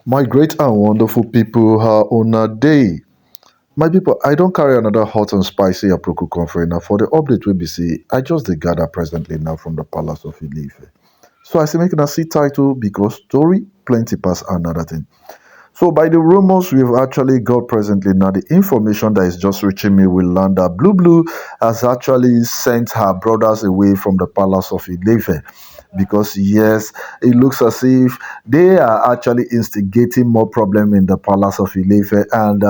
My great and wonderful people, how on a day. My people, I don't carry another hot and spicy aproko conference now for the update we be see. I just the gather presently now from the palace of Ife. So I say make a see title because story plenty pass another thing. So by the rumors we've actually got presently now, the information that is just reaching me will learn that Blueblu has actually sent her brothers away from the palace of Ife. Because yes, it looks as if they are actually instigating more problem in the palace of Ilefe, and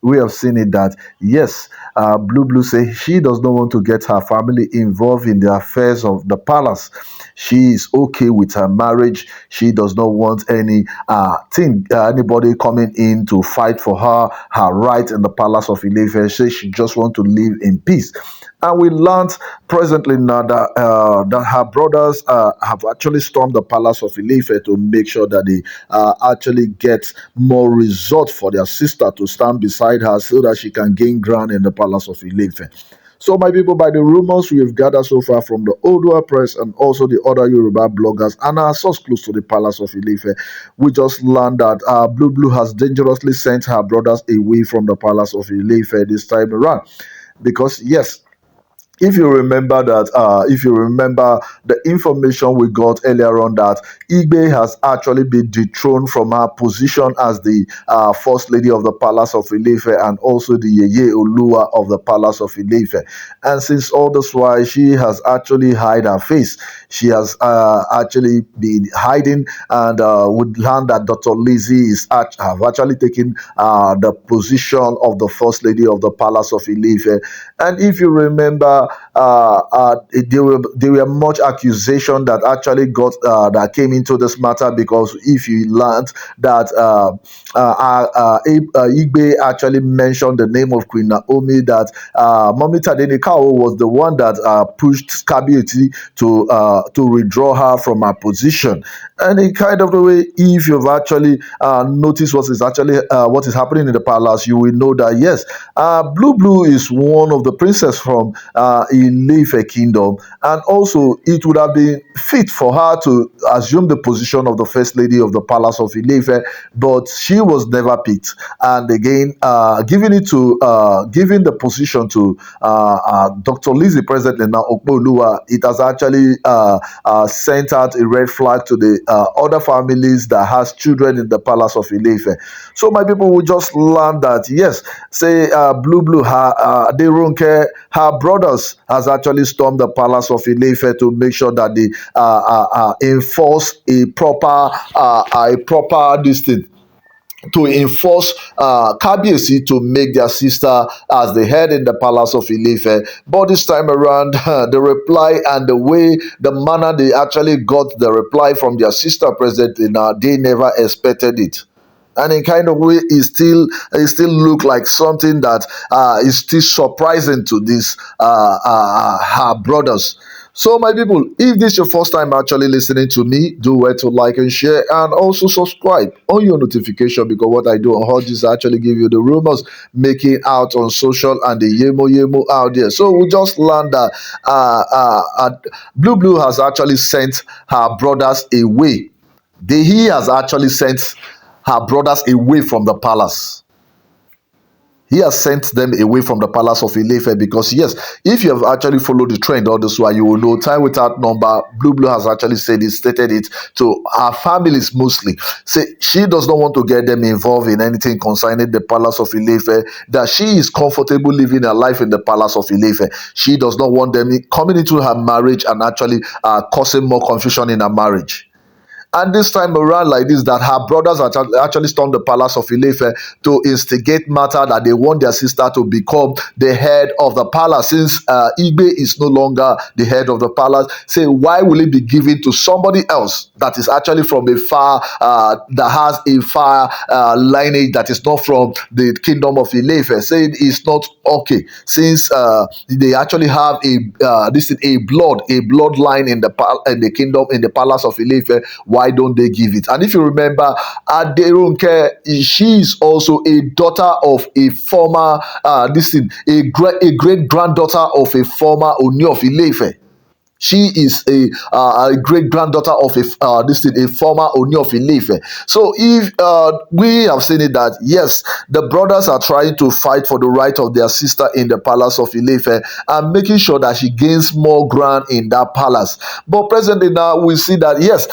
we have seen it that yes, Blue say she does not want to get her family involved in the affairs of the palace. She is okay with her marriage. She does not want anybody coming in to fight for her right in the palace of Ilefe. She just want to live in peace. And we learned presently now that her brothers have actually stormed the palace of Ilefe to make sure that they actually get more results for their sister to stand beside her so that she can gain ground in the palace of Ilefe. So, my people, by the rumors we have gathered so far from the Odua press and also the other Yoruba bloggers and our source close to the palace of Ilefe, we just learned that Blue has dangerously sent her brothers away from the palace of Ilefe this time around. Because, yes, if you remember the information we got earlier on that Igbe has actually been dethroned from her position as the first lady of the palace of Ilefe and also the Yeye Olua of the palace of Ilefe. And since all this while, she has actually hide her face. She has actually been hiding, and would learn that Dr. Lizzie have actually taken the position of the first lady of the palace of Ilefe. And if you remember, there were much accusation that actually got that came into this matter, because if you learned that Igbe actually mentioned the name of Queen Naomi, that Mommy Tadenikawo was the one that pushed Skabieti to withdraw her from her position. And in kind of the way, if you've actually noticed what is happening in the palace, you will know that yes, Blueblu is one of the princess from Ilefe kingdom, and also it would have been fit for her to assume the position of the first lady of the palace of Ilefe, but she was never picked. And again, giving the position to Dr. Lizzie presently now Opeoluwa, it has actually sent out a red flag to the other families that has children in the palace of Ilefe. So my people will just learn that yes, say Blueblu, they Ronke, her brothers has actually stormed the palace of Ilefe to make sure that they enforce a proper this thing, to enforce Kabiesi to make their sister as the head in the palace of Ilefe. But this time around, the reply and the manner they actually got the reply from their sister president, they never expected it. And in kind of way, it still look like something that is still surprising to these her brothers. So, my people, if this is your first time actually listening to me, do well to like and share, and also subscribe on your notification, because what I do on Hot is actually give you the rumors making out on social and the yemo out there. So we just learned that Blue has actually sent her brothers away. He has actually sent her brothers away from the palace. He has sent them away from the palace of Ilefe, because yes, if you have actually followed the trend all this while, you will know time without number, Blueblu has actually stated it to our families mostly. Say she does not want to get them involved in anything concerning the palace of Ilefe, that she is comfortable living her life in the palace of Ilefe. She does not want them coming into her marriage and actually causing more confusion in her marriage. And this time around, like this, that her brothers actually stormed the palace of Ilefe to instigate matter that they want their sister to become the head of the palace, since Igbe is no longer the head of the palace. Say, why will it be given to somebody else that is actually from a far, that has a far lineage that is not from the kingdom of Ilefe? Saying it's not okay, since they actually have a bloodline in the kingdom, in the palace of Ilefe. Why don't they give it? And if you remember, Adegoke, she is also a daughter of a former a great granddaughter of a former Ooni of Ife. She is a great granddaughter of a former Ooni of Ife. So if we have seen it that yes, the brothers are trying to fight for the right of their sister in the palace of Ife and making sure that she gains more ground in that palace. But presently now we see that yes,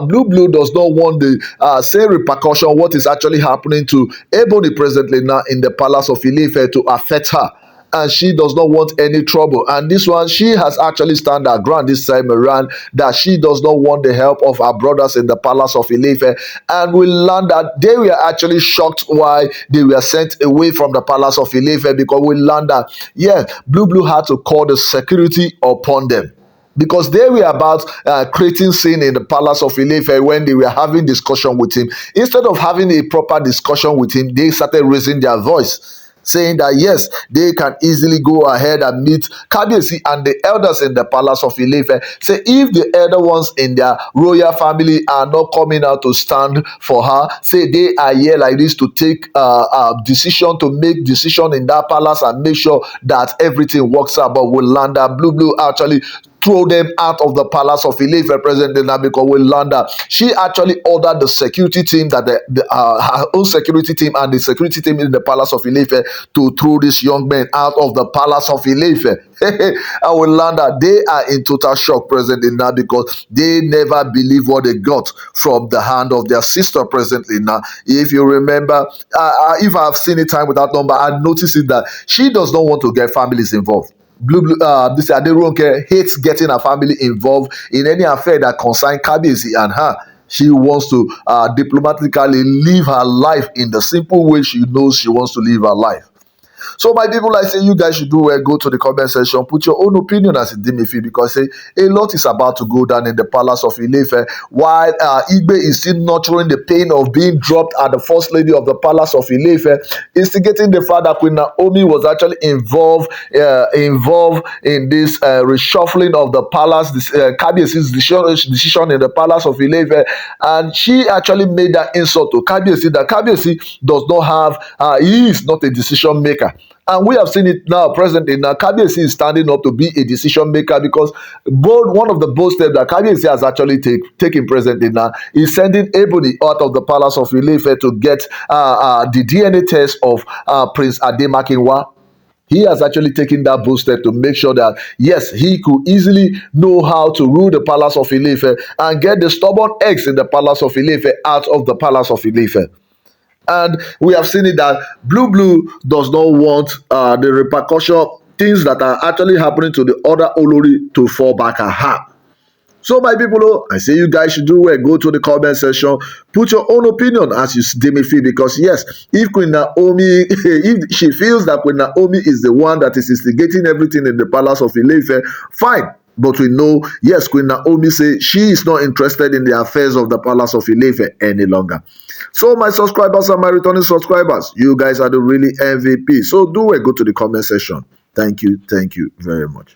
Blueblu does not want the same repercussion what is actually happening to Ebony presently now in the palace of Ife to affect her, and she does not want any trouble. And this one, she has actually stand her ground this time around that she does not want the help of her brothers in the palace of Ife. And we learned that they were actually shocked why they were sent away from the palace of Ife, because we learned that, yeah, Blueblu had to call the security upon them, because they were about creating scene in the palace of Ife when they were having discussion with him. Instead of having a proper discussion with him, they started raising their voice, saying that yes, they can easily go ahead and meet Kabiyesi and the elders in the palace of Ife. Say if the elder ones in their royal family are not coming out to stand for her, say they are here like this to take a decision, to make decision in that palace and make sure that everything works out. But Wolanda Blueblu actually throw them out of the palace of Ife presently now, because we learned that she actually ordered the security team, that her own security team and the security team in the palace of Ife, to throw this young man out of the palace of Ife. And we learned that they are in total shock presently now, because they never believe what they got from the hand of their sister presently now. If you remember, if I've seen it time without number, I noticed it that she does not want to get families involved. This Adegoke hates getting her family involved in any affair that concern Kabiyesi and her. She wants to diplomatically live her life in the simple way she knows she wants to live her life. So my people, I say you guys should do well. Go to the comment section, put your own opinion as it deem fit, because say a lot is about to go down in the palace of Ife, while Igbe is still nurturing the pain of being dropped at the first lady of the palace of Ife, instigating the fact that Queen Naomi was actually involved in this reshuffling of the palace, this Kabiyesi's decision in the palace of Ife, and she actually made that insult to Kabiyesi, that Kabiyesi does not have, he is not a decision maker. And we have seen it now, presently. Now, Kabiyesi is standing up to be a decision maker, because one of the bold steps that Kabiyesi has actually taken presently now is sending Ebony out of the palace of Ife to get the DNA test of Prince Ademakinwa. He has actually taken that bold step to make sure that, yes, he could easily know how to rule the palace of Ife and get the stubborn eggs in the palace of Ife out of the palace of Ife. And we have seen it that Blueblu does not want the repercussion, things that are actually happening to the other Olori, to fall back at her. So my people, I say you guys should do well. Go to the comment section, put your own opinion as you deem fit, because yes, if Queen Naomi, if she feels that Queen Naomi is the one that is instigating everything in the palace of Ife, fine. But we know, yes, Queen Naomi say she is not interested in the affairs of the palace of Ife any longer. So my subscribers and my returning subscribers, you guys are the really MVP. So do it. Go to the comment section. Thank you very much.